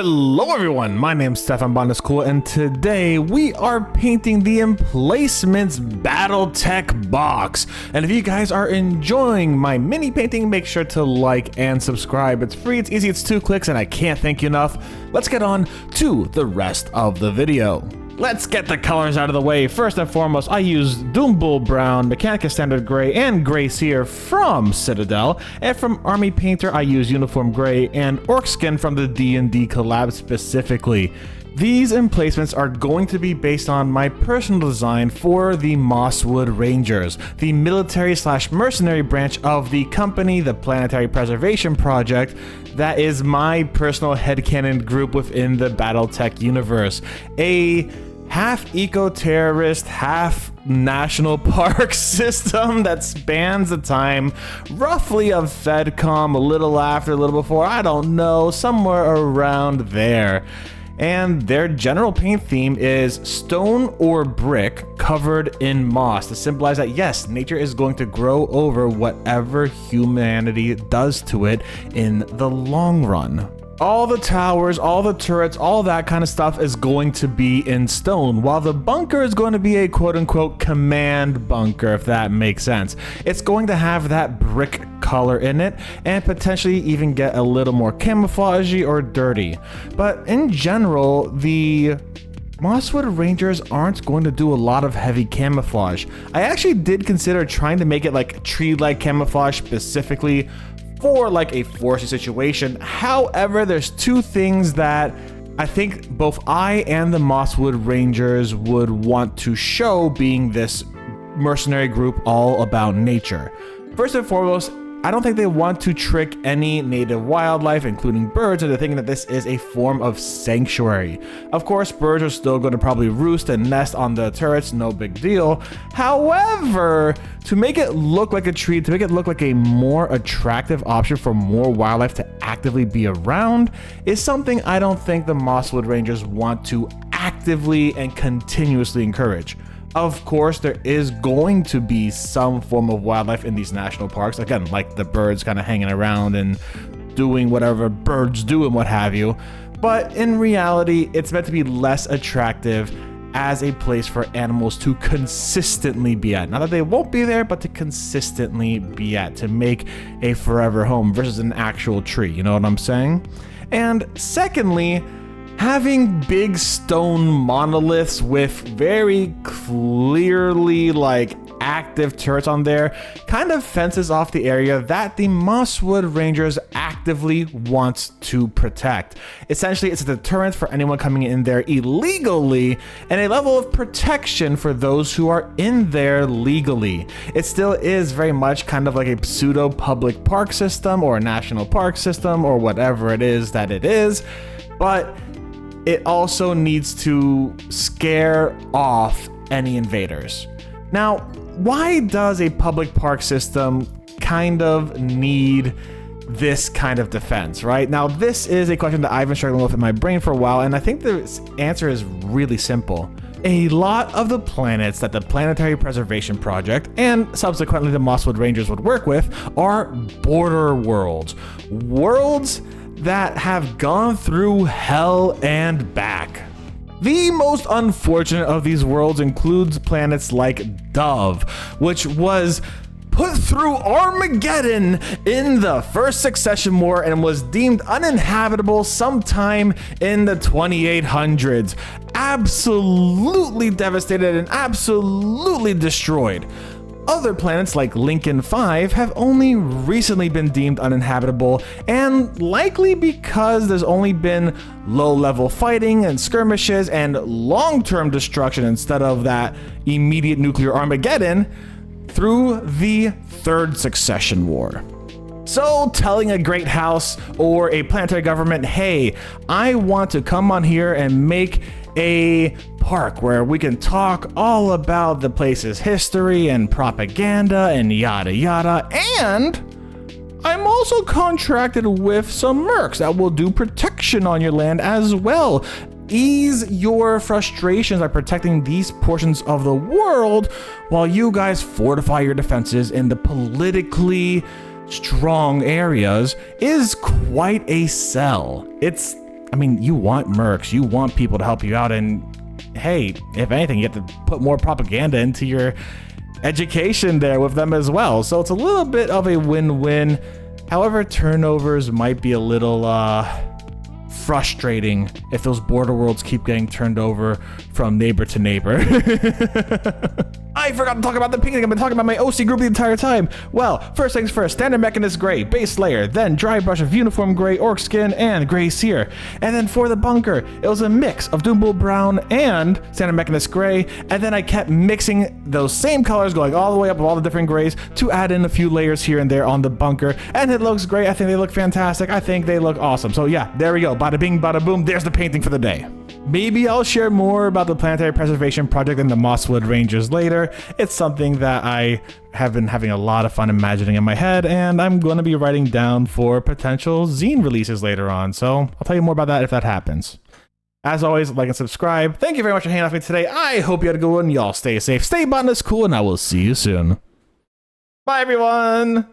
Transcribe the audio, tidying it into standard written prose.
Hello everyone, my name's Stefan Botanist Cool, and today we are painting the Emplacements Battletech box. And if you guys are enjoying my mini painting, make sure to like and subscribe. It's free, it's easy, it's 2 clicks, and I can't thank you enough. Let's get on to the rest of the video. Let's get the colors out of the way. First and foremost, I used Doombull Brown, Mechanicus Standard Gray, and Gray Seer from Citadel. And from Army Painter, I used Uniform Gray and Orc Skin from the D&D collab specifically. These emplacements are going to be based on my personal design for the Mosswood Rangers, the military/mercenary branch of the company, the Planetary Preservation Project, that is my personal headcanon group within the Battletech universe. A half eco-terrorist, half national park system that spans the time roughly of FedCom, a little after, a little before, I don't know, somewhere around there. And their general paint theme is stone or brick covered in moss to symbolize that yes, nature is going to grow over whatever humanity does to it in the long run. All the towers, all the turrets, all that kind of stuff is going to be in stone, while the bunker is going to be a quote-unquote command bunker, if that makes sense. It's going to have that brick color in it and potentially even get a little more camouflagey or dirty. But in general, the Mosswood Rangers aren't going to do a lot of heavy camouflage. I actually did consider trying to make it like tree-like camouflage specifically for like a foresty situation. However, there's 2 things that I think both I and the Mosswood Rangers would want to show, being this mercenary group all about nature. First and foremost, I don't think they want to trick any native wildlife, including birds, into thinking that this is a form of sanctuary. Of course, birds are still going to probably roost and nest on the turrets, no big deal. However, to make it look like a tree, to make it look like a more attractive option for more wildlife to actively be around, is something I don't think the Mosswood Rangers want to actively and continuously encourage. Of course, there is going to be some form of wildlife in these national parks. Again, like the birds kind of hanging around and doing whatever birds do and what have you. But in reality, it's meant to be less attractive as a place for animals to consistently be at. Not that they won't be there, but to consistently be at, to make a forever home versus an actual tree. You know what I'm saying? And secondly, having big stone monoliths with very clearly like active turrets on there kind of fences off the area that the Mosswood Rangers actively wants to protect. Essentially, it's a deterrent for anyone coming in there illegally and a level of protection for those who are in there legally. It still is very much kind of like a pseudo public park system or a national park system or whatever it is that it is, but it also needs to scare off any invaders. Now, why does a public park system kind of need this kind of defense, right? Now, this is a question that I've been struggling with in my brain for a while, and I think the answer is really simple. A lot of the planets that the Planetary Preservation Project and subsequently the Mosswood Rangers would work with are border worlds. Worlds that have gone through hell and back. The most unfortunate of these worlds includes planets like Dove, which was put through Armageddon in the First Succession War and was deemed uninhabitable sometime in the 2800s. Absolutely devastated and absolutely destroyed. Other planets like Lincoln 5 have only recently been deemed uninhabitable, and likely because there's only been low-level fighting and skirmishes and long-term destruction instead of that immediate nuclear Armageddon through the Third Succession War. So telling a great house or a planetary government, hey, I want to come on here and make a park where we can talk all about the place's history and propaganda and yada yada, and I'm also contracted with some mercs that will do protection on your land as well. Ease your frustrations by protecting these portions of the world while you guys fortify your defenses in the politically strong areas is quite a sell. It's I mean, you want mercs, you want people to help you out, and hey, if anything, you have to put more propaganda into your education there with them as well. So it's a little bit of a win-win. However, turnovers might be a little frustrating if those border worlds keep getting turned over from neighbor to neighbor. I forgot to talk about the painting. I've been talking about my OC group the entire time. Well, first things first, standard Mechanist gray, base layer, then dry brush of uniform gray, orc skin, and gray sear. And then for the bunker, it was a mix of Doombull brown and standard Mechanist gray, and then I kept mixing those same colors going all the way up of all the different grays to add in a few layers here and there on the bunker, and it looks great. I think they look fantastic. I think they look awesome. So yeah, there we go. Bada bing, bada boom. There's the painting for the day. Maybe I'll share more about the planetary preservation project and the Mosswood Rangers later. It's something that I have been having a lot of fun imagining in my head, and I'm going to be writing down for potential zine releases later on. So I'll tell you more about that if that happens. As always, like and subscribe. Thank you very much for hanging out with me today. I hope you had a good one. Y'all stay safe, stay Botanist Cool, and I will see you soon. Bye, everyone.